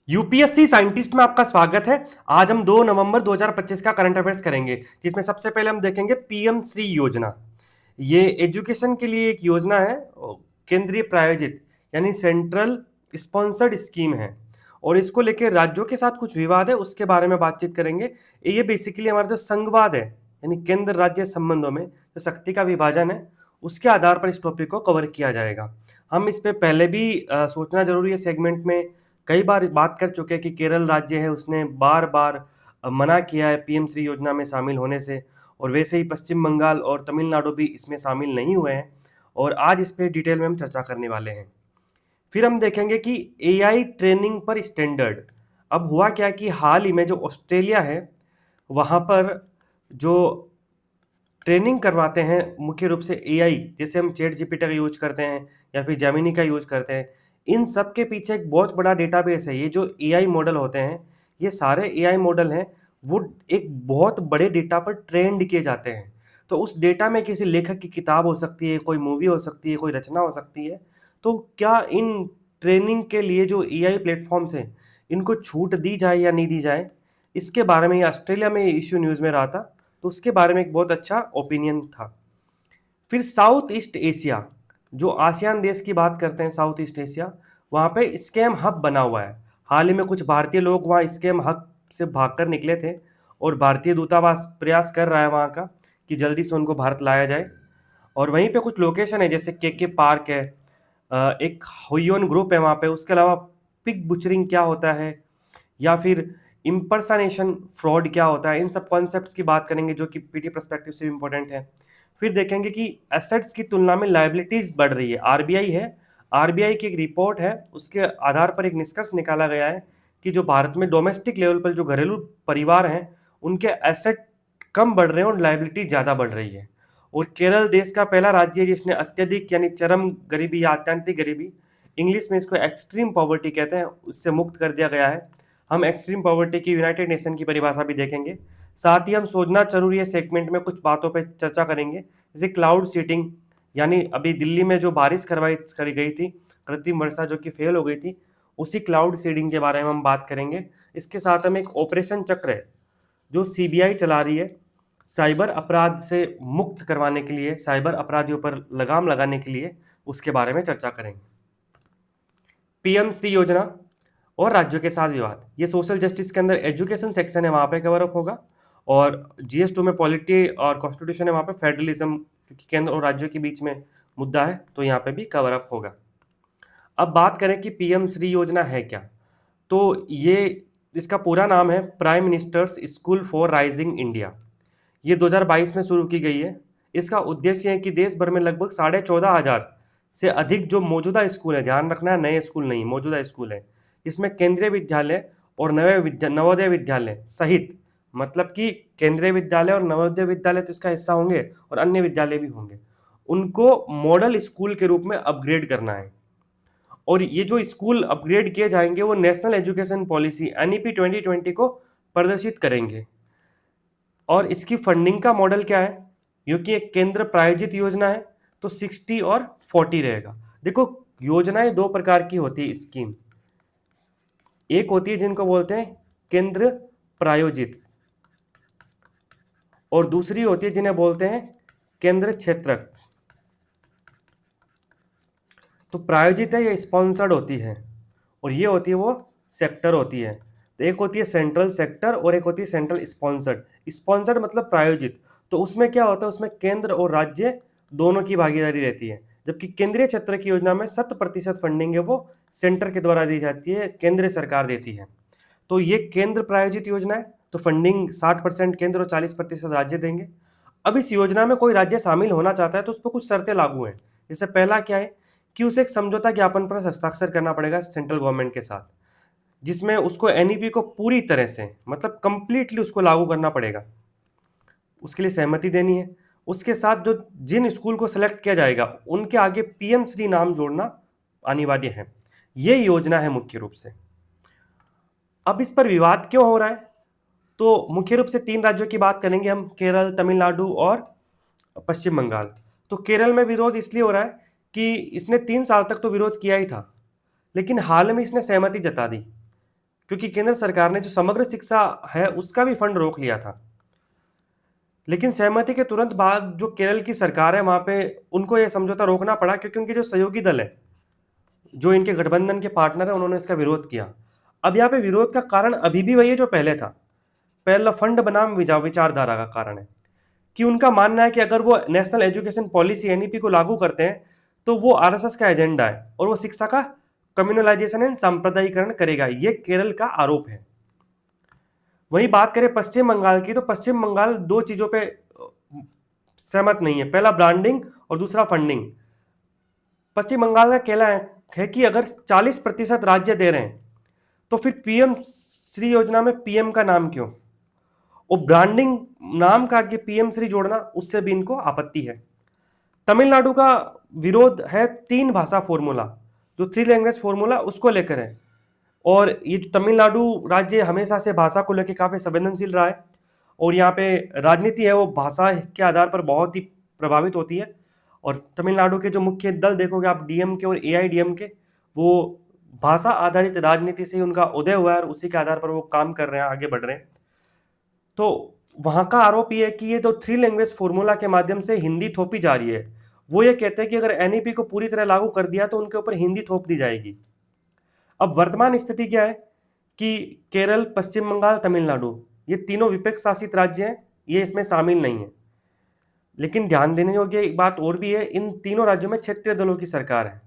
UPSC scientist में आपका स्वागत है। आज हम 2 नवंबर 2025 का करंट अफेयर्स करेंगे, जिसमें सबसे पहले हम देखेंगे पीएम श्री योजना। ये एजुकेशन के लिए एक योजना है, केंद्रीय प्रायोजित यानी सेंट्रल स्पॉन्सर्ड स्कीम है। और इसको लेकर राज्यों के साथ कुछ विवाद है, उसके बारे में बातचीत करेंगे। ये बेसिकली हमारा जो संघवाद है, यानी केंद्र राज्य संबंधों में जो शक्ति का विभाजन है, उसके आधार पर इस टॉपिक को कवर किया जाएगा। हम इस पे पहले भी सोचना जरूरी है सेगमेंट में कई बार बात कर चुके हैं कि केरल राज्य है, उसने बार बार मना किया है पीएम श्री योजना में शामिल होने से। और वैसे ही पश्चिम बंगाल और तमिलनाडु भी इसमें शामिल नहीं हुए हैं। और आज इस पे डिटेल में हम चर्चा करने वाले हैं। फिर हम देखेंगे कि एआई ट्रेनिंग पर स्टैंडर्ड। अब हुआ क्या कि हाल ही में जो ऑस्ट्रेलिया है, वहाँ पर जो ट्रेनिंग करवाते हैं मुख्य रूप से एआई, जैसे हम चैट जीपीटी का यूज करते हैं या फिर जेमिनी का यूज करते हैं, इन सब के पीछे एक बहुत बड़ा डेटाबेस है। ये जो एआई मॉडल होते हैं, ये सारे एआई मॉडल हैं, वो एक बहुत बड़े डेटा पर ट्रेंड किए जाते हैं। तो उस डेटा में किसी लेखक की किताब हो सकती है, कोई मूवी हो सकती है, कोई रचना हो सकती है। तो क्या इन ट्रेनिंग के लिए जो एआई प्लेटफॉर्म्स हैं, इनको छूट दी जाए या नहीं दी जाए, इसके बारे में ये ऑस्ट्रेलिया में इश्यू न्यूज़ में रहा था। तो उसके बारे में एक बहुत अच्छा ओपिनियन था। फिर साउथ ईस्ट एशिया, जो आसियान देश की बात करते हैं, साउथ ईस्ट एशिया, वहाँ पे स्कैम हब बना हुआ है। हाल ही में कुछ भारतीय लोग वहाँ स्कैम हब से भागकर निकले थे, और भारतीय दूतावास प्रयास कर रहा है वहाँ का कि जल्दी से उनको भारत लाया जाए। और वहीं पे कुछ लोकेशन है, जैसे के पार्क है, एक हुइयोन ग्रुप है वहाँ पे। उसके अलावा पिग बुचरिंग क्या होता है, या फिर इम्पर्सनेशन फ्रॉड क्या होता है, इन सब कॉन्सेप्ट्स की बात करेंगे जो कि पीटी पर्सपेक्टिव से इम्पोर्टेंट है। फिर देखेंगे कि एसेट्स की तुलना में लायबिलिटीज बढ़ रही है। आरबीआई है, आरबीआई की एक रिपोर्ट है, उसके आधार पर एक निष्कर्ष निकाला गया है कि जो भारत में डोमेस्टिक लेवल पर जो घरेलू परिवार हैं, उनके एसेट कम बढ़ रहे हैं और लायबिलिटी ज़्यादा बढ़ रही है। और केरल देश का पहला राज्य है जिसने अत्यधिक यानी चरम गरीबी या आत्यंतिक गरीबी, इंग्लिश में इसको एक्सट्रीम पॉवर्टी कहते हैं, उससे मुक्त कर दिया गया है। हम एक्सट्रीम पॉवर्टी की यूनाइटेड नेशन की परिभाषा भी देखेंगे। साथ ही हम सोचना जरूरी है सेगमेंट में कुछ बातों पे चर्चा करेंगे, जैसे क्लाउड सीटिंग, यानी अभी दिल्ली में जो बारिश करी गई थी, कृत्रिम वर्षा जो कि फेल हो गई थी, उसी क्लाउड सीडिंग के बारे में हम बात करेंगे। इसके साथ हम एक ऑपरेशन चक्र है जो सीबीआई चला रही है साइबर अपराध से मुक्त करवाने के लिए, साइबर अपराधियों पर लगाम लगाने के लिए, उसके बारे में चर्चा करेंगे। पीएम श्री योजना और राज्यों के साथ विवाद, ये सोशल जस्टिस के अंदर एजुकेशन सेक्शन है, वहाँ पे कवर अप होगा। और जीएस2 में पॉलिटी और कॉन्स्टिट्यूशन है, वहाँ पे फेडरलिज्म, क्योंकि केंद्र और राज्यों के बीच में मुद्दा है, तो यहाँ पे भी कवर अप होगा। अब बात करें कि पीएम श्री योजना है क्या, तो ये इसका पूरा नाम है prime ministers school for rising India. ये 2022 में शुरू की गई है। इसका उद्देश्य है कि देश भर में लगभग 14,500 से अधिक जो मौजूदा स्कूल है, ध्यान रखना है नए स्कूल नहीं, मौजूदा स्कूल है, इसमें केंद्रीय विद्यालय और नवोदय विद्यालय सहित, मतलब कि केंद्रीय विद्यालय और नवोदय विद्यालय तो इसका हिस्सा होंगे और अन्य विद्यालय भी होंगे, उनको मॉडल स्कूल के रूप में अपग्रेड करना है। और ये जो स्कूल अपग्रेड किए जाएंगे वो नेशनल एजुकेशन पॉलिसी एनईपी 2020 को प्रदर्शित करेंगे। और इसकी फंडिंग का मॉडल क्या है, क्योंकि एक केंद्र प्रायोजित योजना है, तो 60 और 40 रहेगा। देखो, योजनाएं दो प्रकार की होती है स्कीम। एक होती है जिनको बोलते हैं केंद्र प्रायोजित, और दूसरी होती है जिन्हें बोलते हैं केंद्र क्षेत्रक। तो प्रायोजित है, ये स्पॉन्सर्ड होती है, और ये होती है वो सेक्टर होती है। तो एक होती है सेंट्रल सेक्टर और एक होती है सेंट्रल स्पॉन्सर्ड। स्पॉन्सर्ड मतलब प्रायोजित, तो उसमें क्या होता है, उसमें केंद्र और राज्य दोनों की भागीदारी रहती है। जबकि केंद्रीय क्षेत्र की योजना में 100% फंडिंग है वो सेंटर के द्वारा दी जाती है, केंद्र सरकार देती है। तो ये केंद्र प्रायोजित योजना है, तो फंडिंग 60% केंद्र और 40% राज्य देंगे। अब इस योजना में कोई राज्य शामिल होना चाहता है तो उस पर कुछ शर्तें लागू हैं। जैसे पहला क्या है कि उसे एक समझौता ज्ञापन पर हस्ताक्षर करना पड़ेगा सेंट्रल गवर्नमेंट के साथ, जिसमें उसको एनईपी को पूरी तरह से, मतलब कंप्लीटली उसको लागू करना पड़ेगा, उसके लिए सहमति देनी है। उसके साथ जो जिन स्कूल को सिलेक्ट किया जाएगा उनके आगे पीएम श्री नाम जोड़ना अनिवार्य है। ये योजना है मुख्य रूप से। अब इस पर विवाद क्यों हो रहा है, तो मुख्य रूप से 3 राज्यों की बात करेंगे हम, केरल, तमिलनाडु और पश्चिम बंगाल। तो केरल में विरोध इसलिए हो रहा है कि इसने 3 साल तक तो विरोध किया ही था, लेकिन हाल में इसने सहमति जता दी क्योंकि केंद्र सरकार ने जो समग्र शिक्षा है उसका भी फंड रोक लिया था। लेकिन सहमति के तुरंत बाद जो केरल की सरकार है वहां पे उनको ये समझौता रोकना पड़ा, क्योंकि उनके जो सहयोगी दल है, जो इनके गठबंधन के पार्टनर है, उन्होंने इसका विरोध किया। अब यहाँ पे विरोध का कारण अभी भी वही है जो पहले था। पहला फंड बनाम विचारधारा का कारण है कि उनका मानना है कि अगर वो नेशनल एजुकेशन पॉलिसी एनईपी को लागू करते हैं तो वो आरएसएस का एजेंडा है और वो शिक्षा का कम्युनलाइजेशन एंड सांप्रदायिकरण करेगा। ये केरल का आरोप है। वही बात करें पश्चिम बंगाल की, तो पश्चिम बंगाल दो चीजों पे सहमत नहीं है। पहला ब्रांडिंग और दूसरा फंडिंग। पश्चिम बंगाल का कहना है कि अगर 40% राज्य दे रहे हैं तो फिर पीएम श्री योजना में पीएम का नाम क्यों, और ब्रांडिंग नाम का आगे पीएम श्री जोड़ना, उससे भी इनको आपत्ति है। तमिलनाडु का विरोध है 3 भाषा फॉर्मूला, जो 3 लैंग्वेज फॉर्मूला, उसको लेकर है। और ये तमिलनाडु राज्य हमेशा से भाषा को लेकर काफी संवेदनशील रहा है और यहाँ पे राजनीति है वो भाषा के आधार पर बहुत ही प्रभावित होती है। और तमिलनाडु के जो मुख्य दल देखोगे आप, डीएमके और एआईडीएमके, वो भाषा आधारित राजनीति से उनका उदय हुआ है और उसी के आधार पर वो काम कर रहे हैं, आगे बढ़ रहे हैं। तो वहां का आरोप ये है कि ये तो 3 लैंग्वेज फॉर्मूला के माध्यम से हिंदी थोपी जा रही है। वो ये कहते हैं कि अगर एनईपी को पूरी तरह लागू कर दिया तो उनके ऊपर हिंदी थोप दी जाएगी। अब वर्तमान स्थिति क्या है कि केरल, पश्चिम बंगाल, तमिलनाडु, ये तीनों विपक्ष शासित राज्य हैं, ये इसमें शामिल नहीं है। लेकिन ध्यान देने योग्य एक बात और भी है, इन तीनों राज्यों में क्षेत्रीय दलों की सरकार है।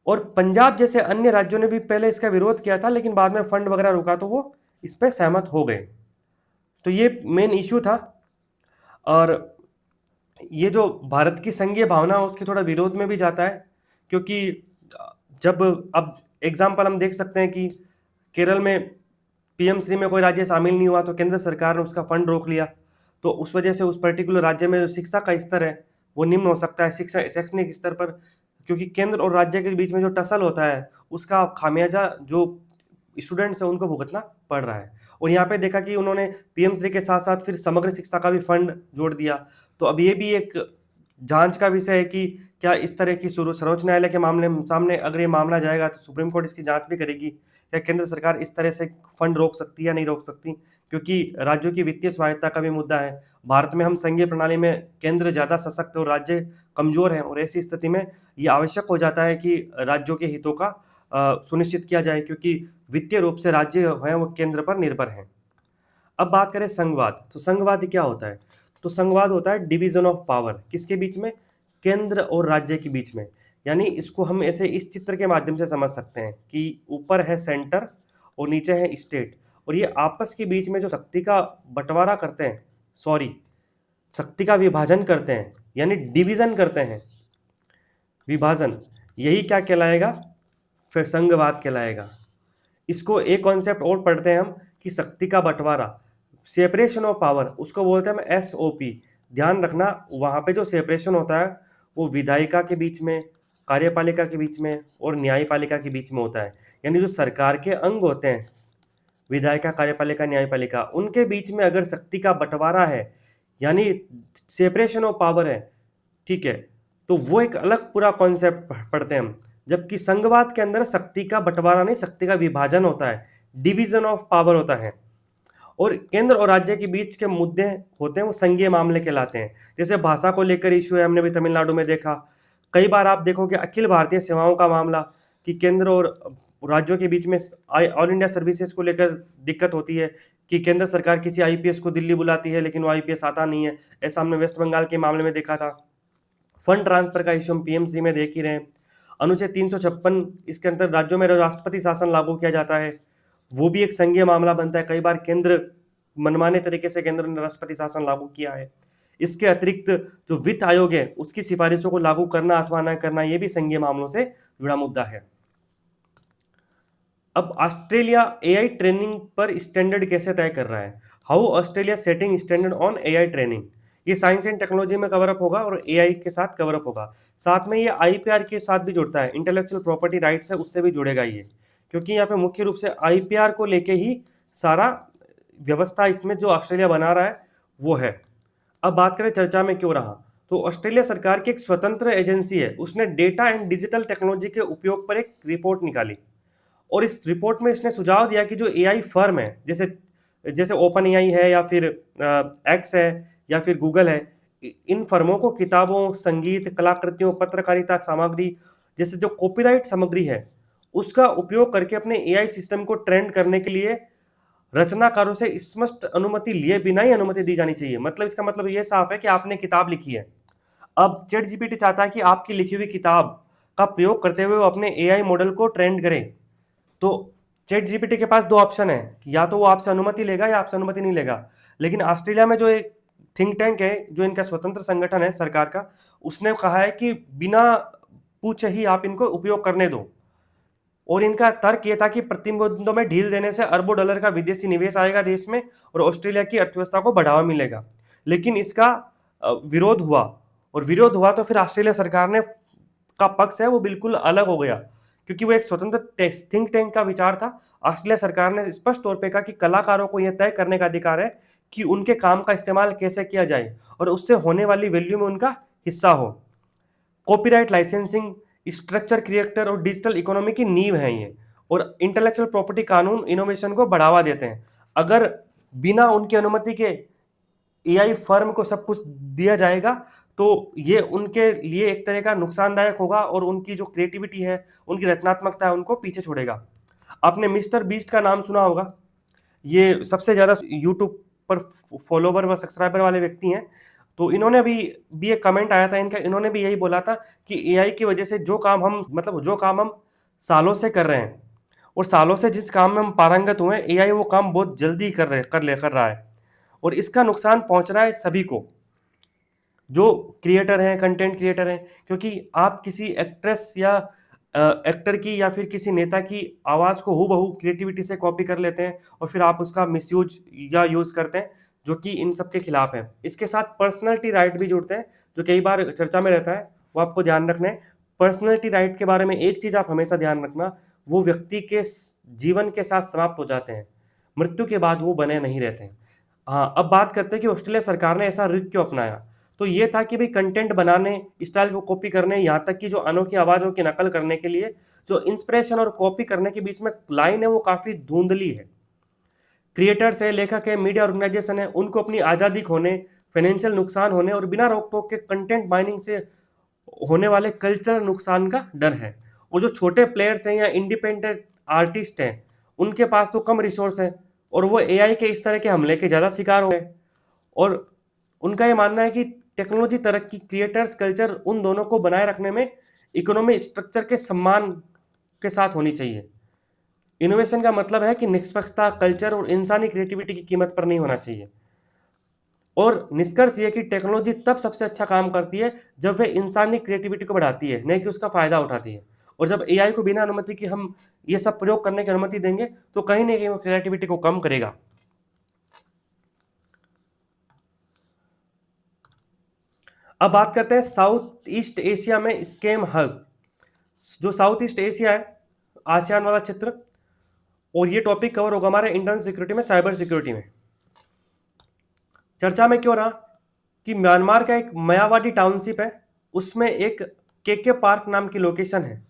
और पंजाब जैसे अन्य राज्यों ने भी पहले इसका विरोध किया था, लेकिन बाद में फंड वगैरह रुका तो वो इस पर सहमत हो गए। तो ये मेन इश्यू था। और ये जो भारत की संघीय भावना है उसके थोड़ा विरोध में भी जाता है, क्योंकि जब अब एग्जाम्पल हम देख सकते हैं कि केरल में पीएम श्री में कोई राज्य शामिल नहीं हुआ तो केंद्र सरकार ने उसका फंड रोक लिया। तो उस वजह से उस पर्टिकुलर राज्य में जो शिक्षा का स्तर है वो निम्न हो सकता है शिक्षा शैक्षणिक स्तर पर, क्योंकि केंद्र और राज्य के बीच में जो टसल होता है उसका खामियाजा जो स्टूडेंट्स है उनको भुगतना पड़ रहा है। और यहाँ पे देखा कि उन्होंने पीएम श्री के साथ साथ फिर समग्र शिक्षा का भी फंड जोड़ दिया। तो अब ये भी एक जांच का विषय है कि क्या इस तरह की सर्वोच्च न्यायालय के मामले सामने अगर ये मामला जाएगा तो सुप्रीम कोर्ट इसकी जांच भी करेगी, क्या केंद्र सरकार इस तरह से फंड रोक सकती है या नहीं रोक सकती, क्योंकि राज्यों की वित्तीय स्वायत्ता का भी मुद्दा है। भारत में हम संघीय प्रणाली में केंद्र ज्यादा सशक्त और राज्य कमजोर है, और ऐसी स्थिति में ये आवश्यक हो जाता है कि राज्यों के हितों का सुनिश्चित किया जाए, क्योंकि वित्तीय रूप से राज्य हैं वो केंद्र पर निर्भर हैं। अब बात करें संघवाद, तो संघवाद क्या होता है? तो संघवाद होता है डिवीजन ऑफ पावर, किसके बीच में? केंद्र और राज्य के बीच में। यानी इसको हम ऐसे इस चित्र के माध्यम से समझ सकते हैं कि ऊपर है सेंटर और नीचे है स्टेट, और ये आपस के बीच में जो शक्ति का बंटवारा करते हैं, सॉरी, शक्ति का विभाजन करते हैं, यानी डिवीजन करते हैं, विभाजन, यही क्या कहलाएगा? फिर संघवाद कहलाएगा। इसको एक कॉन्सेप्ट और पढ़ते हैं हम कि शक्ति का बंटवारा, सेपरेशन ऑफ पावर, उसको बोलते हैं हम एसओपी। ध्यान रखना वहां पे जो सेपरेशन होता है वो विधायिका के बीच में, कार्यपालिका के बीच में और न्यायपालिका के बीच में होता है। यानी जो सरकार के अंग होते हैं, विधायिका, कार्यपालिका, न्यायपालिका, उनके बीच में अगर शक्ति का बंटवारा है यानी सेपरेशन ऑफ पावर है, ठीक है, तो वो एक अलग पूरा कॉन्सेप्ट पढ़ते हैं हम। जबकि संघवाद के अंदर शक्ति का बंटवारा नहीं, शक्ति का विभाजन होता है, डिवीजन ऑफ पावर होता है। और केंद्र और राज्य के बीच के मुद्दे होते हैं वो संघीय मामले कहलाते हैं। जैसे भाषा को लेकर इशू है, हमने भी तमिलनाडु में देखा। कई बार आप देखोगे अखिल भारतीय सेवाओं का मामला कि केंद्र और राज्यों के बीच में ऑल इंडिया सर्विसेज को लेकर दिक्कत होती है कि केंद्र सरकार किसी आईपीएस को दिल्ली बुलाती है लेकिन वो आईपीएस आता नहीं है। ऐसा हमने वेस्ट बंगाल के मामले में देखा था। फंड ट्रांसफर का इशू हम पीएमसी में देख ही रहे हैं। अनुच्छेद 356 इसके अंदर राज्यों में राष्ट्रपति शासन लागू किया जाता है, वो भी एक संघीय मामला बनता है। कई बार केंद्र मनमाने तरीके से केंद्र ने राष्ट्रपति शासन लागू किया है। इसके अतिरिक्त जो वित्त आयोग है उसकी सिफारिशों को लागू करना अथवा न करना, ये भी संघीय मामलों से जुड़ा मुद्दा है। अब ऑस्ट्रेलिया एआई ट्रेनिंग पर स्टैंडर्ड कैसे तय कर रहा है? How Australia setting standard on AI training. ये साइंस एंड टेक्नोलॉजी में कवर अप होगा और एआई के साथ कवर अप होगा। साथ में ये आईपीआर के साथ भी जुड़ता है, इंटेलेक्चुअल प्रॉपर्टी राइट्स है उससे भी जुड़ेगा ये, क्योंकि यहाँ पे मुख्य रूप से आईपीआर को लेके ही सारा व्यवस्था इसमें जो ऑस्ट्रेलिया बना रहा है वो है। अब बात करें चर्चा में क्यों रहा, तो ऑस्ट्रेलिया सरकार की एक स्वतंत्र एजेंसी है, उसने डेटा एंड डिजिटल टेक्नोलॉजी के उपयोग पर एक रिपोर्ट निकाली और इस रिपोर्ट में इसने सुझाव दिया कि जो एआई फर्म है, जैसे जैसे ओपन एआई है या फिर एक्स है या फिर गूगल है, इन फर्मों को किताबों, संगीत, कलाकृतियों, पत्रकारिता सामग्री जैसे जो कॉपीराइट सामग्री है उसका उपयोग करके अपने एआई सिस्टम को ट्रेंड करने के लिए रचनाकारों से स्पष्ट अनुमति लिए बिना ही अनुमति दी जानी चाहिए। मतलब इसका मतलब ये साफ है कि आपने किताब लिखी है, अब चैट जीपीटी चाहता है कि आपकी लिखी हुई किताब का प्रयोग करते हुए वो अपने एआई मॉडल को ट्रेंड करे। तो चैट जीपीटी के पास दो ऑप्शन है कि या तो वो आपसे अनुमति लेगा या आपसे अनुमति नहीं लेगा। लेकिन ऑस्ट्रेलिया में जो एक थिंक टैंक है, जो इनका स्वतंत्र संगठन है सरकार का, उसने कहा है कि बिना पूछे ही आप इनको उपयोग करने दो। और इनका तर्क ये था कि प्रतिबंधों में ढील देने से अरबों डॉलर का विदेशी निवेश आएगा देश में और ऑस्ट्रेलिया की अर्थव्यवस्था को बढ़ावा मिलेगा। लेकिन इसका विरोध हुआ, और विरोध हुआ तो फिर ऑस्ट्रेलिया सरकार ने का पक्ष है वो बिल्कुल अलग हो गया, क्योंकि वो एक स्वतंत्र थिंक टैंक का विचार था। ऑस्ट्रेलिया सरकार ने स्पष्ट तौर पे कहा कि कलाकारों को यह तय करने का अधिकार है कि उनके काम का इस्तेमाल कैसे किया जाए और उससे होने वाली वैल्यू में उनका हिस्सा हो। कॉपीराइट लाइसेंसिंग, स्ट्रक्चर क्रिएटर और डिजिटल इकोनॉमी की नींव है ये, और इंटेलेक्चुअल प्रॉपर्टी कानून इनोवेशन को बढ़ावा देते हैं। अगर बिना उनकी अनुमति के एआई फर्म को सब कुछ दिया जाएगा तो ये उनके लिए एक तरह का नुकसानदायक होगा और उनकी जो क्रिएटिविटी है, उनकी रचनात्मकता है, उनको पीछे छोड़ेगा। आपने मिस्टर बीस्ट का नाम सुना होगा, ये सबसे ज़्यादा यूट्यूब पर फॉलोवर व सब्सक्राइबर वाले व्यक्ति हैं। तो इन्होंने अभी भी एक कमेंट आया था इनका, इन्होंने भी यही बोला था कि एआई की वजह से जो काम हम जो काम हम सालों से कर रहे हैं और सालों से जिस काम में हम पारंगत हुए हैं, एआई वो काम बहुत जल्दी कर रहा है और इसका नुकसान पहुंच रहा है सभी को, जो क्रिएटर हैं, कंटेंट क्रिएटर हैं। क्योंकि आप किसी एक्ट्रेस या एक्टर की या फिर किसी नेता की आवाज़ को हूबहू क्रिएटिविटी से कॉपी कर लेते हैं और फिर आप उसका मिसयूज या यूज़ करते हैं, जो कि इन सब के खिलाफ है। इसके साथ पर्सनैलिटी राइट भी जुड़ते हैं, जो कई बार चर्चा में रहता है, वो आपको ध्यान रखना है। पर्सनैलिटी राइट के बारे में एक चीज़ आप हमेशा ध्यान रखना, वो व्यक्ति के जीवन के साथ समाप्त हो जाते हैं, मृत्यु के बाद वो बने नहीं रहते हैं। हाँ, अब बात करते हैं कि ऑस्ट्रेलिया सरकार ने ऐसा रुख क्यों अपनाया। तो ये था कि भाई कंटेंट बनाने, स्टाइल को कॉपी करने, यहाँ तक कि जो अनोखी आवाज़ों की नकल करने के लिए जो इंस्पिरेशन और कॉपी करने के बीच में लाइन है वो काफ़ी धुंधली है। क्रिएटर्स है, लेखक है, मीडिया ऑर्गेनाइजेशन है, उनको अपनी आज़ादी खोने, फाइनेंशियल नुकसान होने और बिना रोक टोक के कंटेंट माइनिंग से होने वाले कल्चर नुकसान का डर है। और जो छोटे प्लेयर्स हैं या इंडिपेंडेंट आर्टिस्ट हैं, उनके पास तो कम रिसोर्स है और वो एआई के इस तरह के हमले के ज़्यादा शिकार हुए। और उनका ये मानना है कि टेक्नोलॉजी तरक्की, क्रिएटर्स कल्चर, उन दोनों को बनाए रखने में इकोनॉमी स्ट्रक्चर के सम्मान के साथ होनी चाहिए। इनोवेशन का मतलब है कि निष्पक्षता, कल्चर और इंसानी क्रिएटिविटी की कीमत पर नहीं होना चाहिए। और निष्कर्ष ये कि टेक्नोलॉजी तब सबसे अच्छा काम करती है जब वह इंसानी क्रिएटिविटी को बढ़ाती है, नहीं कि उसका फायदा उठाती है। और जब एआई को बिना अनुमति की हम ये सब प्रयोग करने की अनुमति देंगे तो कहीं ना कहीं वो क्रिएटिविटी को कम करेगा। अब बात करते हैं साउथ ईस्ट एशिया में स्कैम हब। जो साउथ ईस्ट एशिया है, आसियान वाला क्षेत्र, और ये टॉपिक कवर होगा हमारे इंडियन सिक्योरिटी में, साइबर सिक्योरिटी में। चर्चा में क्यों रहा कि म्यांमार का एक मायावादी टाउनशिप है, उसमें एक केके पार्क नाम की लोकेशन है,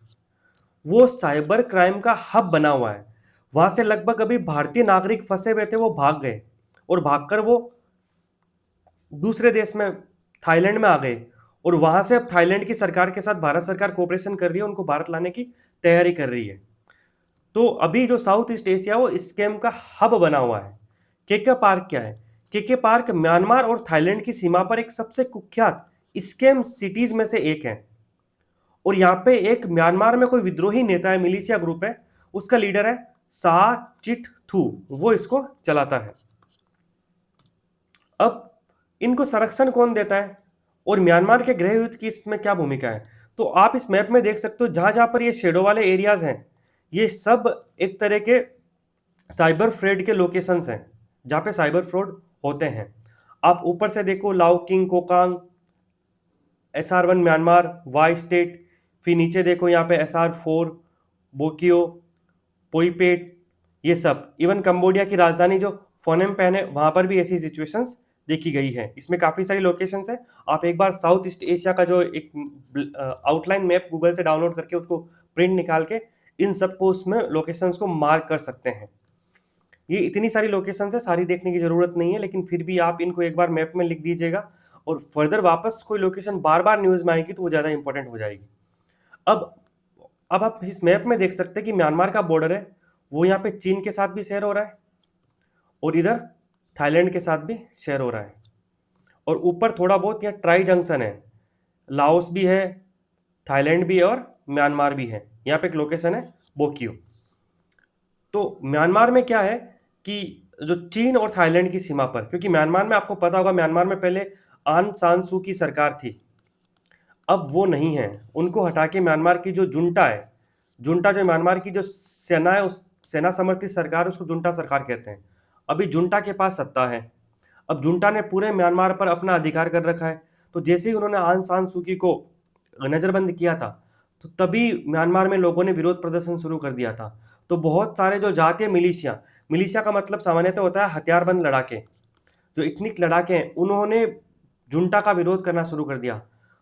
वो साइबर क्राइम का हब बना हुआ है। वहां से लगभग अभी भारतीय नागरिक फंसे हुए थे, वो भाग गए और भागकर वो दूसरे देश में, थाईलैंड में आ गए। और वहां से अब थाईलैंड की सरकार के साथ भारत सरकार कोऑपरेशन कर रही है, उनको भारत लाने की तैयारी कर रही है। तो अभी जो साउथ ईस्ट एशिया वो स्कैम का हब बना हुआ है। केके पार्क क्या है? केके पार्क म्यांमार और थाईलैंड की सीमा पर एक सबसे कुख्यात स्कैम सिटीज में से एक है। और यहाँ पे एक म्यांमार में कोई विद्रोही नेता है, मिलिशिया ग्रुप है, उसका लीडर है सा चिट थू, वो इसको चलाता है। अब इनको संरक्षण कौन देता है और म्यांमार के गृह युद्ध की इसमें क्या भूमिका है? तो आप इस मैप में देख सकते हो, जहां जहां पर ये शेडो वाले एरियाज हैं, ये सब एक तरह के साइबर फ्रॉड के लोकेशंस हैं, जहां पे साइबर फ्रॉड होते हैं। आप ऊपर से देखो, Laukkaing, Kokang, SR1 Myanmar, Wa state, फिर नीचे देखो यहाँ पे SR4 बोकियो, पोईपेट, ये सब। इवन कंबोडिया की राजधानी जो फोनेम पेन है, वहां पर भी ऐसी सिचुएशंस देखी गई है। इसमें काफ़ी सारी लोकेशंस है। आप एक बार साउथ ईस्ट एशिया का जो एक आउटलाइन मैप गूगल से डाउनलोड करके उसको प्रिंट निकाल के इन सबको उसमें लोकेशंस को मार्क कर सकते हैं। ये इतनी सारी लोकेशंस है, सारी देखने की ज़रूरत नहीं है, लेकिन फिर भी आप इनको एक बार मैप में लिख दीजिएगा और फर्दर वापस कोई लोकेशन बार बार न्यूज़ में आएगी तो वो ज़्यादा इंपॉर्टेंट हो जाएगी। अब अब आप इस मैप में देख सकते हैं कि म्यांमार का बॉर्डर है वो यहाँ पे चीन के साथ भी शेयर हो रहा है और इधर थाईलैंड के साथ भी शेयर हो रहा है, और ऊपर थोड़ा बहुत यहाँ ट्राई जंक्शन है, लाओस भी है, थाईलैंड भी है और म्यांमार भी है। यहाँ पे एक लोकेशन है बोक्यू। तो म्यांमार में क्या है कि जो चीन और थाईलैंड की सीमा पर, क्योंकि म्यांमार में आपको पता होगा म्यांमार में पहले आंग सान सू की सरकार थी, अब वो नहीं है, उनको हटा के म्यांमार की जो जुंटा है, जुंटा जो म्यांमार की जो सेना है, उस सेना समर्थित सरकार, उसको जुंटा सरकार कहते हैं। अभी जुंटा के पास सत्ता है। अब जुंटा ने पूरे म्यांमार पर अपना अधिकार कर रखा है। तो जैसे ही उन्होंने आंग सान सू की को नज़रबंद किया था, तो तभी म्यांमार में लोगों ने विरोध प्रदर्शन शुरू कर दिया था। तो बहुत सारे जो जातीय मिलिशिया, मिलिशिया का मतलब सामान्यतः होता है हथियारबंद लड़ाके, जो इथनिक लड़ाके हैं, उन्होंने जुंटा का विरोध करना शुरू कर दिया।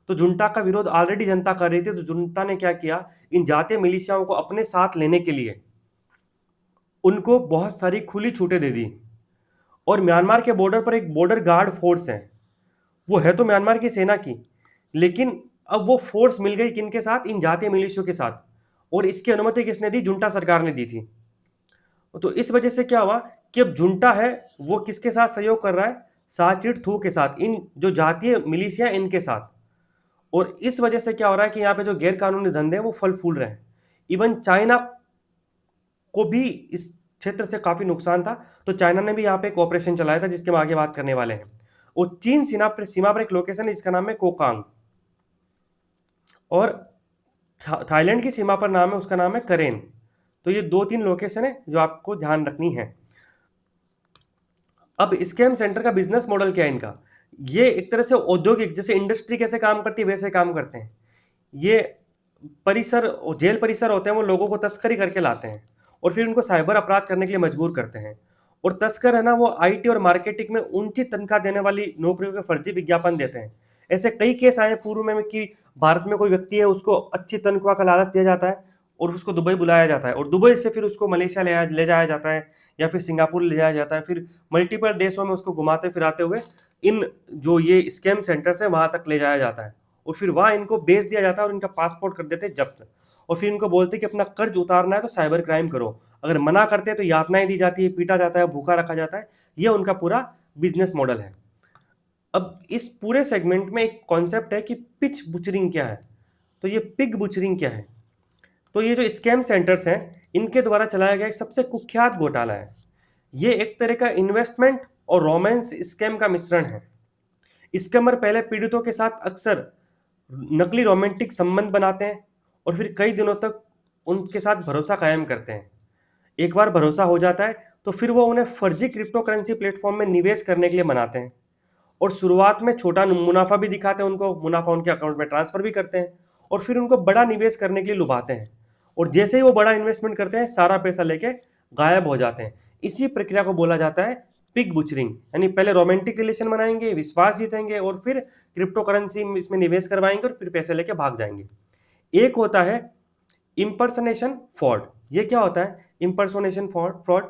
तो जुंटा का विरोध ऑलरेडी जनता कर रही थी, तो जुंटा ने क्या किया, इन जातीय मिलिशियाओं को अपने साथ लेने के लिए उनको बहुत सारी खुली छूटें दे दी। और म्यांमार के बॉर्डर पर एक बॉर्डर गार्ड फोर्स है, वो है तो म्यांमार की सेना की, लेकिन अब वो फोर्स मिल गई किनके साथ, इन जातीय मिलिशियों के साथ। और इसकी अनुमति किसने दी, जुंटा सरकार ने दी थी। तो इस वजह से क्या हुआ कि अब जुंटा है वो किसके साथ सहयोग कर रहा है, साचिड थू के साथ, इन जो जातीय मिलिशिया इनके साथ। और इस वजह से क्या हो रहा है कि यहाँ पे जो गैर कानूनी धंधे हैं वो फल फूल रहे हैं। इवन चाइना को भी इस क्षेत्र से काफी नुकसान था, तो चाइना ने भी यहाँ पे एक ऑपरेशन चलाया था जिसके हम आगे बात करने वाले हैं। और चीन सीमा पर एक लोकेशन है जिसका नाम है कोकांग, और थाईलैंड की सीमा पर नाम है, उसका नाम है करेन। तो ये 2-3 लोकेशन है जो आपको ध्यान रखनी है। अब स्कैम सेंटर का बिजनेस मॉडल क्या है इनका, ये एक तरह से औद्योगिक, जैसे इंडस्ट्री कैसे काम करती है वैसे काम करते हैं। ये परिसर, जेल परिसर होते हैं, वो लोगों को तस्करी करके लाते हैं और फिर उनको साइबर अपराध करने के लिए मजबूर करते हैं। और तस्कर है ना, वो आईटी और मार्केटिंग में ऊंची तनख्वाह देने वाली नौकरियों के फर्जी विज्ञापन देते हैं। ऐसे कई केस आए हैं पूर्व में कि भारत में कोई व्यक्ति है, उसको अच्छी तनख्वाह का लालच दिया जाता है और उसको दुबई बुलाया जाता है, और दुबई से फिर उसको मलेशिया ले जाया जाता है या फिर सिंगापुर ले जाया जाता है, फिर मल्टीपल देशों में उसको घुमाते फिराते हुए इन जो ये स्कैम सेंटर्स है वहां तक ले जाया जाता है, और फिर वहां इनको बेच दिया जाता है और इनका पासपोर्ट कर देते जब्त। और फिर इनको बोलते कि अपना कर्ज उतारना है तो साइबर क्राइम करो, अगर मना करते हैं तो यातनाएं दी जाती है, पीटा जाता है, भूखा रखा जाता है। ये उनका पूरा बिजनेस मॉडल है। अब इस पूरे सेगमेंट में एक कॉन्सेप्ट है कि पिच बुचरिंग क्या है। तो ये पिग बुचरिंग क्या है, तो ये जो स्कैम सेंटर्स हैं इनके द्वारा चलाया गया एक सबसे कुख्यात घोटाला है। ये एक तरह का इन्वेस्टमेंट और रोमांस स्कैम का मिश्रण है। स्कैमर पहले पीड़ितों के साथ अक्सर नकली रोमांटिक संबंध बनाते हैं और फिर कई दिनों तक उनके साथ भरोसा कायम करते हैं। एक बार भरोसा हो जाता है तो फिर वो उन्हें फर्जी क्रिप्टो करेंसी प्लेटफॉर्म में निवेश करने के लिए मनाते हैं, और शुरुआत में छोटा मुनाफा भी दिखाते हैं, उनको मुनाफा उनके अकाउंट में ट्रांसफर भी करते हैं, और फिर उनको बड़ा निवेश करने के लिए लुभाते हैं, और जैसे ही वो बड़ा इन्वेस्टमेंट करते हैं सारा पैसा लेके गायब हो जाते हैं। इसी प्रक्रिया को बोला जाता है पिग बुचरिंग, यानी पहले रोमांटिक रिलेशन बनाएंगे, विश्वास जीतेंगे, और फिर क्रिप्टो करेंसी इसमें निवेश करवाएंगे और फिर पैसे लेके भाग जाएंगे। एक होता है इम्पर्सनेशन फ्रॉड। ये क्या होता है इम्पर्सोनेशन फ्रॉड,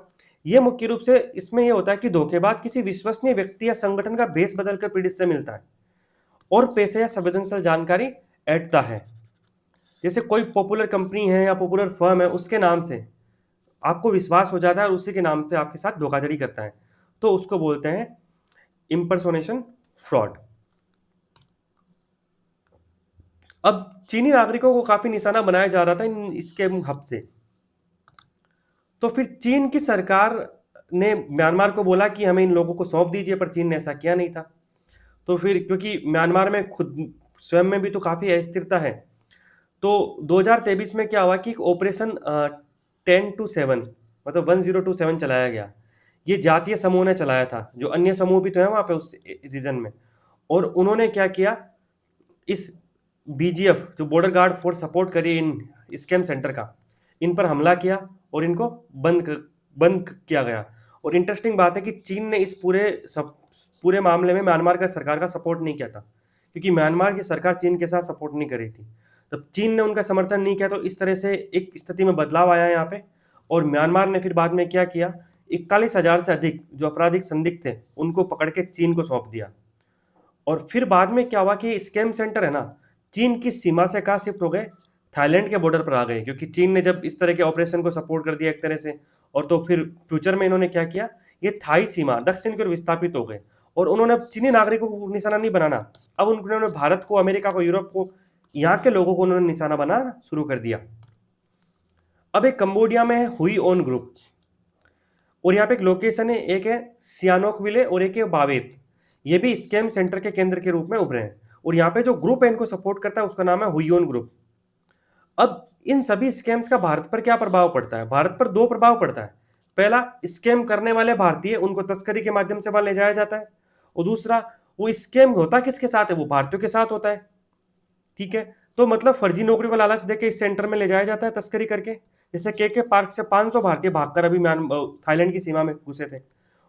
ये मुख्य रूप से इसमें यह होता है कि धोखेबाज किसी विश्वसनीय व्यक्ति या संगठन का भेष बदलकर पीड़ित से मिलता है और पैसे या संवेदनशील जानकारी ऐंठता है। जैसे कोई पॉपुलर कंपनी है या पॉपुलर फर्म है, उसके नाम से आपको विश्वास हो जाता है और उसी के नाम पे आपके साथ धोखाधड़ी करता है, तो उसको बोलते हैं इम्पर्सोनेशन फ्रॉड। अब चीनी नागरिकों को काफी निशाना बनाया जा रहा था इन स्कैम हब से, तो फिर चीन की सरकार ने म्यांमार को बोला कि हमें इन लोगों को सौंप दीजिए, पर चीन ने ऐसा किया नहीं था। तो फिर क्योंकि म्यांमार में खुद स्वयं में भी तो काफ़ी अस्थिरता है, तो 2023 में क्या हुआ कि ऑपरेशन 10-7 मतलब 1027 चलाया गया। ये जातीय समूह ने चलाया था, जो अन्य समूह भी तो हैं वहाँ पे उस रीजन में। और उन्होंने क्या किया, इस बीजीएफ जो बॉर्डर गार्ड फोर्स सपोर्ट करी इन स्कैम सेंटर का, इन पर हमला किया और इनको बंद किया गया। और इंटरेस्टिंग बात है कि चीन ने इस पूरे मामले में म्यांमार का सरकार का सपोर्ट नहीं किया था, क्योंकि म्यांमार की सरकार चीन के साथ सपोर्ट नहीं कर रही थी। तब चीन ने उनका समर्थन नहीं किया, तो इस तरह से एक स्थिति में बदलाव आया यहाँ पे। और म्यांमार ने फिर बाद में क्या किया, 41,000 से अधिक जो आपराधिक संदिग्ध थे उनको पकड़ के चीन को सौंप दिया। और फिर बाद में क्या हुआ कि स्कैम सेंटर है ना, चीन की सीमा से कहाँ शिफ्ट हो गए, थाईलैंड के बॉर्डर पर आ गए, क्योंकि चीन ने जब इस तरह के ऑपरेशन को सपोर्ट कर दिया एक तरह से, और तो फिर फ्यूचर में इन्होंने क्या किया, ये थाई सीमा दक्षिण की ओर विस्थापित हो गए। और उन्होंने अब चीनी नागरिकों को निशाना नहीं बनाना, अब उन्होंने भारत को, अमेरिका को, यूरोप को, यहाँ के लोगों को उन्होंने निशाना बनाना शुरू कर दिया। अब एक कंबोडिया में है हुई ओन ग्रुप, और यहाँ पे एक लोकेशन है, एक है सियानोक विले और एक है बावेत। ये भी स्कैम सेंटर के केंद्र के रूप में उभरे हैं, और यहाँ पे जो ग्रुप है इनको सपोर्ट करता है उसका नाम है हुई ओन ग्रुप। अब इन सभी स्कैम्स का भारत पर क्या प्रभाव पड़ता है, भारत पर दो प्रभाव पड़ता है। पहला, स्कैम करने वाले भारतीय, उनको तस्करी के माध्यम से वहां ले जाया जाता है, और दूसरा, वो स्कैम होता किसके साथ है, वो भारतीयों के साथ होता है। ठीक है, तो मतलब फर्जी नौकरी को लालच देके इस सेंटर में ले जाया जाता है तस्करी करके। जैसे के पार्क से 500 भारतीय भागकर अभी थाईलैंड की सीमा में घुसे थे।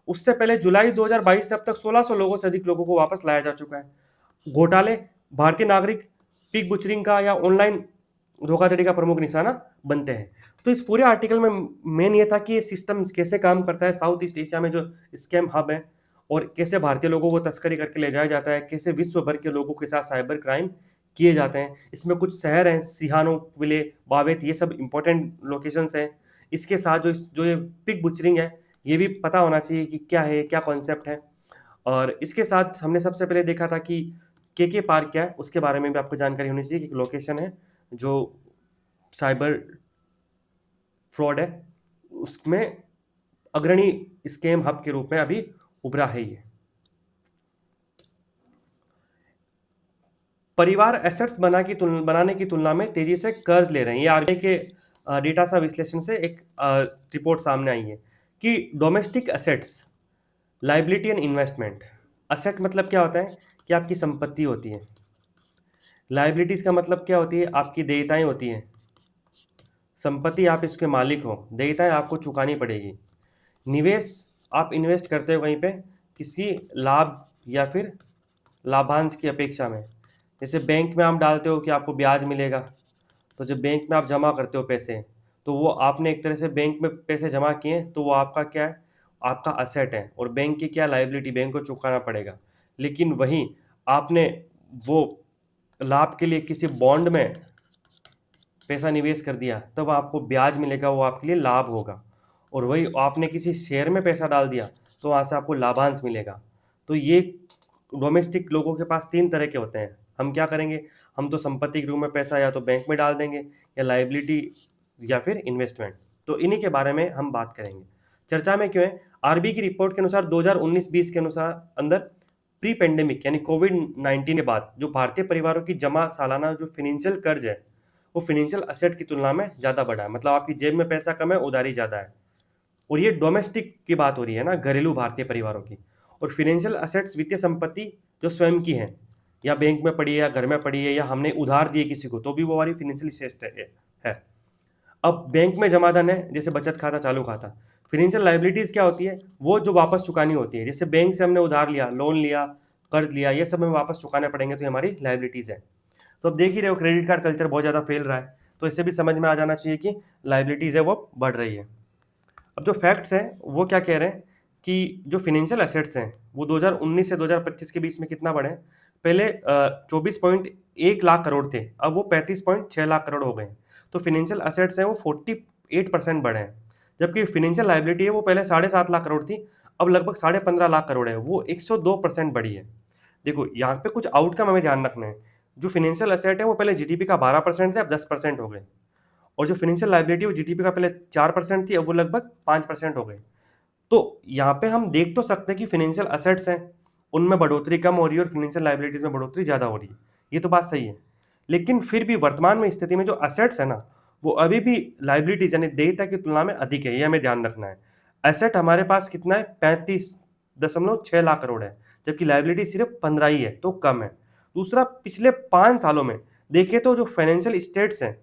उससे पहले जुलाई 2022 से अब तक 1600 लोगों से अधिक लोगों को वापस लाया जा चुका है। घोटाले, भारतीय नागरिक पिग बुचरिंग का या ऑनलाइन धोखाधड़ी का प्रमुख निशाना बनते हैं। तो इस पूरे आर्टिकल में मेन ये था कि ये सिस्टम कैसे काम करता है, साउथ ईस्ट एशिया में जो स्कैम हब है, और कैसे भारतीय लोगों को तस्करी करके ले जाया जाता है, कैसे विश्व भर के लोगों के साथ साइबर क्राइम किए जाते हैं। इसमें कुछ शहर हैं, सिहानो विले, बावेत, ये सब इंपॉर्टेंट लोकेशंस हैं। इसके साथ जो ये पिग बुचरिंग है, ये भी पता होना चाहिए कि क्या है, क्या कॉन्सेप्ट है। और इसके साथ हमने सबसे पहले देखा था कि के पार्क क्या है, उसके बारे में भी आपको जानकारी होनी चाहिए कि एक लोकेशन है जो साइबर फ्रॉड है, उसमें अग्रणी स्कैम हब के रूप में अभी उभरा है ये। परिवार एसेट्स बनाने की तुलना में तेजी से कर्ज ले रहे हैं। ये आरबीआई के डेटा सा विश्लेषण से एक रिपोर्ट सामने आई है कि domestic assets, liability and investment. Asset मतलब क्या होता है कि आपकी संपत्ति होती है। लाइबिलिटीज का मतलब क्या होती है, आपकी देयताएं होती हैं। संपत्ति, आप इसके मालिक हो, देयताएं आपको चुकानी पड़ेगी। निवेश, आप इन्वेस्ट करते हो कहीं पे किसी लाभ या फिर लाभांश की अपेक्षा में। जैसे बैंक में आप डालते हो कि आपको ब्याज मिलेगा, तो जब बैंक में आप जमा करते हो पैसे, तो वो आपने एक तरह से बैंक में पैसे जमा किए, तो वो आपका क्या है, आपका असेट है, और बैंक की क्या लायबिलिटी, बैंक को चुकाना पड़ेगा। लेकिन वहीं आपने वो लाभ के लिए किसी बॉन्ड में पैसा निवेश कर दिया, तब आपको ब्याज मिलेगा, वो आपके लिए लाभ होगा। और वही आपने किसी शेयर में पैसा डाल दिया, तो वहाँ से आपको लाभांश मिलेगा। तो ये डोमेस्टिक लोगों के पास तीन तरह के होते हैं। हम क्या करेंगे, हम तो संपत्ति के रूप में पैसा या तो बैंक में डाल देंगे, या लाइबिलिटी, या फिर इन्वेस्टमेंट। तो इन्हीं के बारे में हम बात करेंगे। चर्चा में क्यों है, आरबीआई की रिपोर्ट के अनुसार 2019-20 के अनुसार अंदर प्री पेंडेमिक यानी कोविड-19 के बाद जो भारतीय परिवारों की जमा सालाना जो फिनेंशियल कर्ज है, वो फिनेंशियल असेट की तुलना में ज़्यादा बढ़ा है। मतलब आपकी जेब में पैसा कम है, उधारी ज़्यादा है। और ये डोमेस्टिक की बात हो रही है ना, घरेलू भारतीय परिवारों की। और फिनेंशियल असेट्स वित्तीय संपत्ति जो स्वयं की है, या बैंक में पड़ी है, या घर में पड़ी है, या हमने उधार दिए किसी को, तो भी वो हमारी फिनेंशियल असेट है। अब बैंक में जमा धन है, जैसे बचत खाता, चालू खाता। फिनेंशियल लाइबिलिटीज़ क्या होती है, वो जो वापस चुकानी होती है। जैसे बैंक से हमने उधार लिया, लोन लिया, कर्ज लिया, ये सब हमें वापस चुकाने पड़ेंगे, तो ये हमारी लाइबिलिटीज़ है। तो अब देख ही रहे हो, क्रेडिट कार्ड कल्चर बहुत ज़्यादा फैल रहा है, तो इससे भी समझ में आ जाना चाहिए कि लाइबिलिटीज़ है वो बढ़ रही है। अब जो फैक्ट्स हैं वो क्या कह रहे हैं कि जो फिनेंशियल एसेट्स हैं वो 2019 से 2025 के बीच में कितना बढ़े। पहले 24.1 लाख करोड़ थे, अब वो 35.6 लाख करोड़ हो गए। तो फिनेंशियल एसेट्स हैं वो 48% बढ़े हैं। जबकि फिनेंशियल लाइबिलिटी है वो पहले 7.5 लाख करोड़ थी, अब लगभग 15.5 लाख करोड़ है, वो 102% बढ़ी है। देखो यहाँ पे कुछ आउटकम हमें ध्यान रखना है। जो फिनेंशियल एसेट है वो पहले जीडीपी का 12% थे, अब 10% हो गए। और जो फिनेंशियल लाइबिलिटी वो जीडीपी का पहले 4% थी, अब वो लगभग 5% हो गए। तो यहाँ पे हम देख तो सकते हैं कि फिनेंशियल असेट्स हैं उनमें बढ़ोतरी कम हो रही है और फिनेंशियल लाइबिलिटीज में बढ़ोतरी ज़्यादा हो रही है, ये तो बात सही है। लेकिन फिर भी वर्तमान में स्थिति में जो असेट्स है ना, वो अभी भी लाइबिलिटीज यानी देयता की तुलना में अधिक है, ये हमें ध्यान रखना है। एसेट हमारे पास कितना है, 35.6 लाख करोड़ है, जबकि लाइबिलिटी सिर्फ 15 ही है, तो कम है। दूसरा, पिछले 5 सालों में देखें तो जो फाइनेंशियल स्टेट्स हैं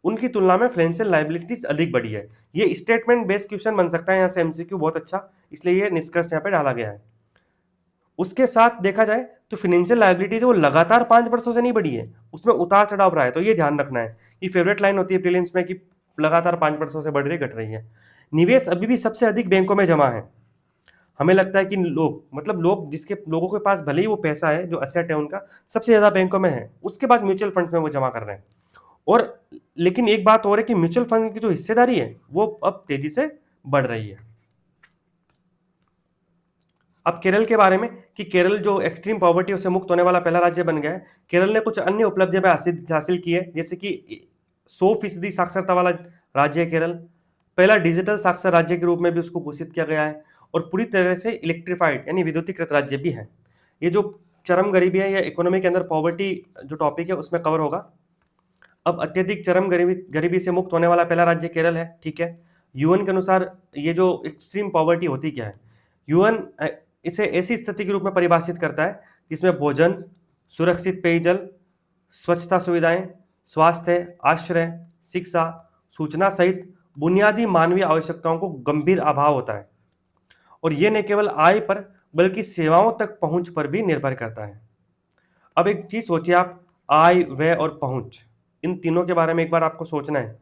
उनकी तुलना में फाइनेंशियल लाइबिलिटीज अधिक बढ़ी है। ये स्टेटमेंट बेस्ड क्वेश्चन बन सकता है यहाँ से एमसीक्यू बहुत अच्छा, इसलिए ये निष्कर्ष यहाँ पे डाला गया है। उसके साथ देखा जाए तो फाइनेंशियल लायबिलिटीज वो लगातार 5 वर्षों से नहीं बढ़ी है, उसमें उतार चढ़ाव रहा है। तो ये ध्यान रखना है, ये फेवरेट लाइन होती है प्रीलिम्स में कि लगातार 5 वर्षों से बढ़ रही घट रही है। निवेश अभी भी सबसे अधिक बैंकों में जमा है। हमें लगता है कि लोग, मतलब लोग, जिसके लोगों के पास भले ही वो पैसा है, जो असेट है उनका, सबसे ज्यादा बैंकों में है, उसके बाद म्यूचुअल फंड्स में वो जमा कर रहे हैं। और लेकिन एक बात और है कि म्यूचुअल फंड की जो हिस्सेदारी है वो अब तेजी से बढ़ रही है। अब केरल के बारे में, कि केरल जो एक्सट्रीम पॉवर्टी से मुक्त होने वाला पहला राज्य बन गया है। केरल ने कुछ अन्य उपलब्धियां भी हासिल की है, जैसे कि 100% साक्षरता वाला राज्य है केरल। पहला डिजिटल साक्षर राज्य के रूप में भी उसको घोषित किया गया है, और पूरी तरह से इलेक्ट्रीफाइड यानी विद्युतीकृत राज्य भी है। ये जो चरम गरीबी है या इकोनॉमी के अंदर पॉवर्टी जो टॉपिक है उसमें कवर होगा। अब अत्यधिक चरम गरीबी से मुक्त होने वाला पहला राज्य केरल है, ठीक है। यूएन के अनुसार ये जो एक्सट्रीम पॉवर्टी होती क्या है, यूएन इसे ऐसी स्थिति के रूप में परिभाषित करता है जिसमें भोजन, सुरक्षित पेयजल, स्वच्छता सुविधाएं, स्वास्थ्य, आश्रय, शिक्षा, सूचना सहित बुनियादी मानवीय आवश्यकताओं को गंभीर अभाव होता है। और ये न केवल आय पर बल्कि सेवाओं तक पहुंच पर भी निर्भर करता है। अब एक चीज सोचिए आप, आय, व्यय और पहुंच, इन तीनों के बारे में एक बार आपको सोचना है।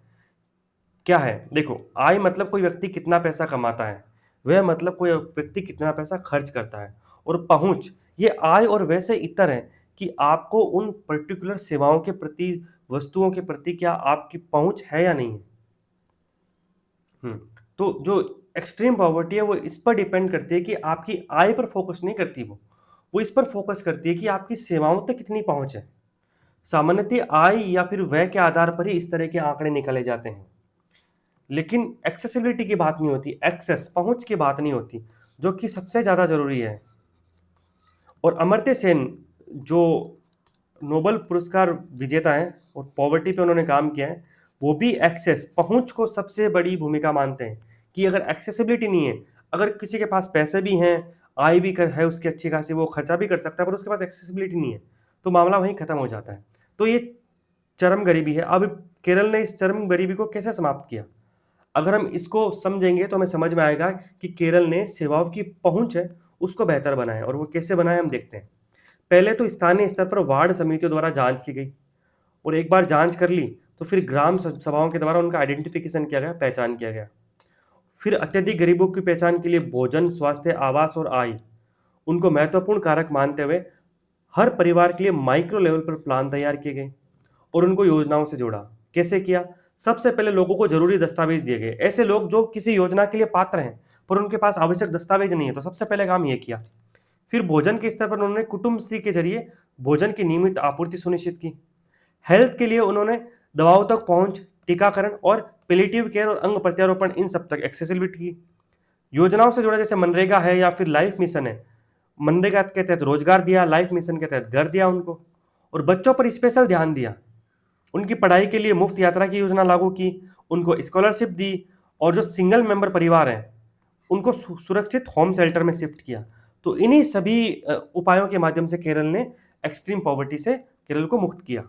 क्या है, देखो, आय मतलब कोई व्यक्ति कितना पैसा कमाता है, व्यय मतलब कोई व्यक्ति कितना पैसा खर्च करता है, और पहुंच, ये आय और व्यय से इतर है कि आपको उन पर्टिकुलर सेवाओं के प्रति, वस्तुओं के प्रति क्या आपकी पहुंच है या नहीं है। तो जो एक्सट्रीम पॉवर्टी है वो इस पर डिपेंड करती है कि आपकी आय पर फोकस नहीं करती, वो इस पर फोकस करती है कि आपकी सेवाओं तक कितनी पहुंच है। सामान्यतः आय या फिर व्यय के आधार पर ही इस तरह के आंकड़े निकाले जाते हैं, लेकिन एक्सेसिबिलिटी की बात नहीं होती, एक्सेस, पहुंच की बात नहीं होती, जो कि सबसे ज्यादा जरूरी है। और अमर्त्य सेन जो नोबेल पुरस्कार विजेता हैं और पॉवर्टी पे उन्होंने काम किया है, वो भी एक्सेस, पहुंच को सबसे बड़ी भूमिका मानते हैं। कि अगर एक्सेसिबिलिटी नहीं है, अगर किसी के पास पैसे भी हैं, आय भी है उसकी अच्छी खासी, वो खर्चा भी कर सकता है, पर उसके पास एक्सेसिबिलिटी नहीं है, तो मामला वहीं खत्म हो जाता है। तो ये चरम गरीबी है। अब केरल ने इस चरम गरीबी को कैसे समाप्त किया, अगर हम इसको समझेंगे तो हमें समझ में आएगा कि केरल ने सेवाओं की पहुंच है उसको बेहतर बनाया, और वो कैसे बनाया हम देखते हैं। पहले तो स्थानीय स्तर पर वार्ड समितियों द्वारा जांच की गई, और एक बार जांच कर ली तो फिर ग्राम सभाओं के द्वारा उनका आइडेंटिफिकेशन किया गया, पहचान किया गया। फिर अत्यधिक गरीबों की पहचान के लिए भोजन, स्वास्थ्य, आवास और आय, उनको महत्वपूर्ण कारक मानते हुए हर परिवार के लिए माइक्रो लेवल पर प्लान तैयार किए गए और उनको योजनाओं से जोड़ा। कैसे किया, सबसे पहले लोगों को जरूरी दस्तावेज दिए गए, ऐसे लोग जो किसी योजना के लिए पात्र हैं पर उनके पास आवश्यक दस्तावेज नहीं है, तो सबसे पहले काम यह किया। फिर भोजन के स्तर पर उन्होंने कुटुंबश्री के जरिए भोजन की नियमित आपूर्ति सुनिश्चित की। हेल्थ के लिए उन्होंने दवाओं तक पहुंच, टीकाकरण और पेलिटिव केयर और अंग प्रत्यारोपण, इन सब तक एक्सेसिबिलिटी की। योजनाओं से जुड़ा जैसे मनरेगा है या फिर लाइफ मिशन है, मनरेगा के तहत रोजगार दिया, लाइफ मिशन के तहत घर दिया उनको, और बच्चों पर स्पेशल ध्यान दिया, उनकी पढ़ाई के लिए मुफ्त यात्रा की योजना लागू की, उनको स्कॉलरशिप दी, और जो सिंगल मेंबर परिवार हैं उनको सुरक्षित होम शेल्टर में शिफ्ट किया। तो इन्हीं सभी उपायों के माध्यम से केरल ने एक्सट्रीम पॉवर्टी से केरल को मुक्त किया।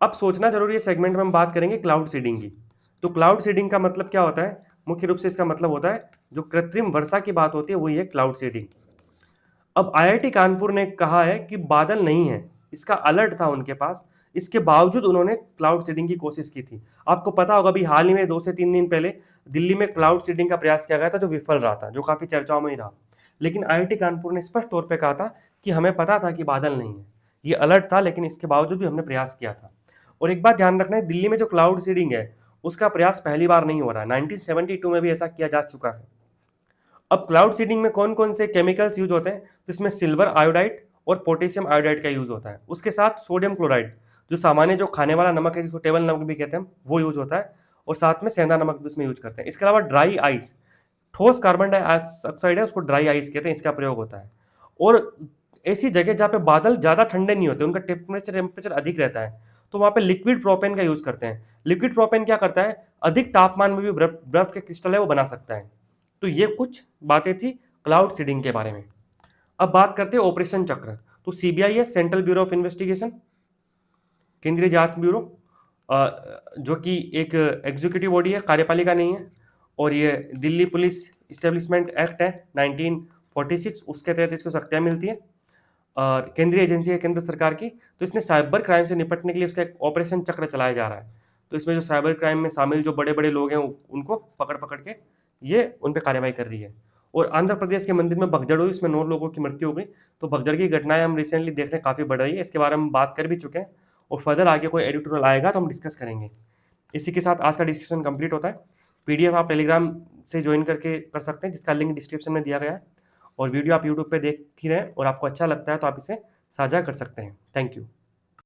अब सोचना जरूरी है, सेगमेंट में हम बात करेंगे क्लाउड सीडिंग की। तो क्लाउड सीडिंग का मतलब क्या होता है, मुख्य रूप से इसका मतलब होता है जो कृत्रिम वर्षा की बात होती है वही है क्लाउड सीडिंग। अब आईआईटी कानपुर ने कहा है कि बादल नहीं है, इसका अलर्ट था उनके पास, इसके बावजूद उन्होंने क्लाउड सीडिंग की कोशिश की थी। आपको पता होगा अभी हाल ही में 2 से 3 दिन पहले दिल्ली में क्लाउड सीडिंग का प्रयास किया गया था, जो विफल रहा था, जो काफी चर्चाओं में ही रहा। लेकिन आईआईटी कानपुर ने स्पष्ट तौर पर कहा था कि हमें पता था कि बादल नहीं है, ये अलर्ट था, लेकिन इसके बावजूद भी हमने प्रयास किया था। और एक बात ध्यान रखना है, दिल्ली में जो क्लाउड सीडिंग है उसका प्रयास पहली बार नहीं हो रहा है, 1972 में भी ऐसा किया जा चुका है। अब क्लाउड सीडिंग में कौन कौन से केमिकल्स यूज होते हैं, तो इसमें सिल्वर आयोडाइड और पोटेशियम आयोडाइड का यूज होता है। उसके साथ सोडियम क्लोराइड, जो सामान्य जो खाने वाला नमक है जिसको टेबल नमक भी कहते हैं, वो यूज होता है, और साथ में सेंधा नमक भी उसमें यूज करते हैं। इसके अलावा ड्राई आइस, ठोस कार्बन डाइऑक्साइड है उसको ड्राई आइस कहते हैं, इसका प्रयोग होता है। और ऐसी जगह जहाँ पे बादल ज़्यादा ठंडे नहीं होते, उनका टेम्परेचर अधिक रहता है, तो वहाँ पे लिक्विड प्रोपेन का यूज करते हैं। लिक्विड प्रोपेन क्या करता है, अधिक तापमान में भी बर्फ के क्रिस्टल है वो बना सकता है। तो ये कुछ बातें थी क्लाउड सीडिंग के बारे में। अब बात करते हैं ऑपरेशन चक्र। तो सीबीआई है, सेंट्रल ब्यूरो ऑफ इन्वेस्टिगेशन, केंद्रीय जांच ब्यूरो, जो कि एक एग्जीक्यूटिव बॉडी है, कार्यपालिका नहीं है। और ये दिल्ली पुलिस इस्टेब्लिशमेंट एक्ट है 19 46 उसके तहत इसको शक्तियाँ मिलती हैं और केंद्रीय एजेंसी है केंद्र सरकार की, तो इसने साइबर क्राइम से निपटने के लिए उसका एक ऑपरेशन चक्र चलाया जा रहा है। तो इसमें जो साइबर क्राइम में शामिल जो बड़े-बड़े लोग हैं उनको पकड़-पकड़ के ये उन पे कार्रवाई कर रही है। और आंध्र प्रदेश के मंदिर में भगदड़ हुई, इसमें 9 लोगों की मृत्यु हो गई। तो भगदड़ की घटनाएँ हम रिसेंटली देख रहे हैं काफ़ी बढ़ रही है, इसके बारे में हम बात कर भी चुके हैं और फर्दर आगे कोई एडिटोरियल आएगा तो हम डिस्कस करेंगे। इसी के साथ आज का डिस्कशन कंप्लीट होता है। पीडीएफ आप टेलीग्राम से ज्वाइन करके कर सकते हैं, जिसका लिंक डिस्क्रिप्शन में दिया गया है और वीडियो आप यूट्यूब पे देख ही रहे हैं और आपको अच्छा लगता है तो आप इसे साझा कर सकते हैं। Thank you.